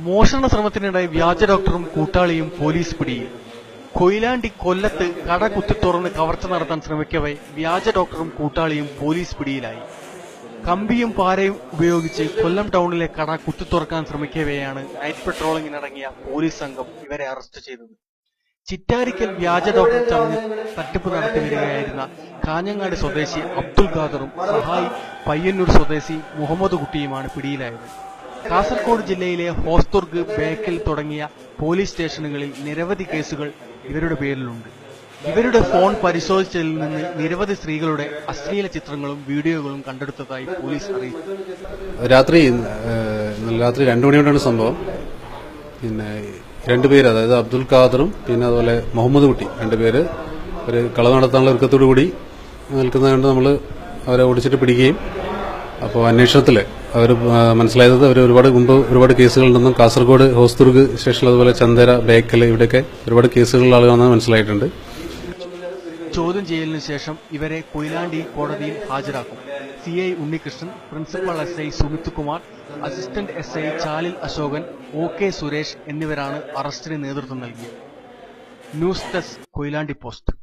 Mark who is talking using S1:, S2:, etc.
S1: മോഷണ ശ്രമത്തിനിടെ വ്യാജ ഡോക്ടറും കൂട്ടാളിയും പോലീസ് പിടിയിൽ. കൊയിലാണ്ടി കൊല്ലത്ത് കട കുത്തിത്തുറന്ന് കവർച്ച നടത്താൻ ശ്രമിക്കവേ വ്യാജ ഡോക്ടറും കൂട്ടാളിയും പോലീസ് പിടിയിലായി. കമ്പിയും പാരയും ഉപയോഗിച്ച് കൊല്ലം ടൗണിലെ കട കുത്തിത്തുറക്കാൻ ശ്രമിക്കവെയാണ് നൈറ്റ് പെട്രോളിംഗിനിറങ്ങിയ പോലീസ് സംഘം ഇവരെ അറസ്റ്റ് ചെയ്തത്. ചിറ്റാരിക്കൽ വ്യാജ ഡോക്ടർ ചമഞ്ഞ് തട്ടിപ്പ് നടത്തി വരികയായിരുന്ന കാഞ്ഞങ്ങാട് സ്വദേശി അബ്ദുൽ ഖാദറും സഹായി പയ്യന്നൂർ സ്വദേശി മുഹമ്മദ് കുട്ടിയുമാണ് പിടിയിലായത്. കാസർഗോഡ് ജില്ലയിലെ ഹോസ്ദുർഗ്, ബേക്കൽ തുടങ്ങിയ പോലീസ് സ്റ്റേഷനുകളിൽ നിരവധി കേസുകൾ ഇവരുടെ പേരിലുണ്ട്. ഇവരുടെ ഫോൺ പരിശോധിച്ചതിൽ നിന്ന് നിരവധി സ്ത്രീകളുടെ അശ്ലീല ചിത്രങ്ങളും വീഡിയോകളും കണ്ടെടുത്തതായി പോലീസ് അറിയിച്ചു.
S2: രാത്രി 2 മണിയോടാണ് സംഭവം. പിന്നെ രണ്ടുപേര്, അതായത് അബ്ദുൽ ഖാദറും പിന്നെ അതുപോലെ മുഹമ്മദ് കുട്ടി, രണ്ടുപേര് ഒരു കളവ് നടത്താനുള്ള ഒരുക്കത്തോടു കൂടി നിൽക്കുന്നത് കണ്ട് നമ്മൾ അവരെ ഓടിച്ചിട്ട് പിടിക്കുകയും, അപ്പോൾ അന്വേഷണത്തിൽ അവർ മനസ്സിലായത് അവർ ഒരുപാട് കേസുകളുണ്ടെന്നും കാസർഗോഡ് ഹോസ്ദുർഗ് സ്റ്റേഷനിൽ അതുപോലെ ചന്ദര, ബേക്കൽ ഇവിടെയൊക്കെ ഒരുപാട് കേസുകളുള്ള ആളുകളാണെന്ന് മനസ്സിലായിട്ടുണ്ട്.
S1: ചോദ്യം ചെയ്യലിനു ശേഷം ഇവരെ കൊയിലാണ്ടി കോടതിയിൽ ഹാജരാക്കും. CI Unnikrishnan, principal SI Sumit Kumar, assistant SI Chalil Ashokan, OK Suresh എന്നിവരാണ് അറസ്റ്റിന് നേതൃത്വം നൽകിയത്. News desk, Koyilandy post.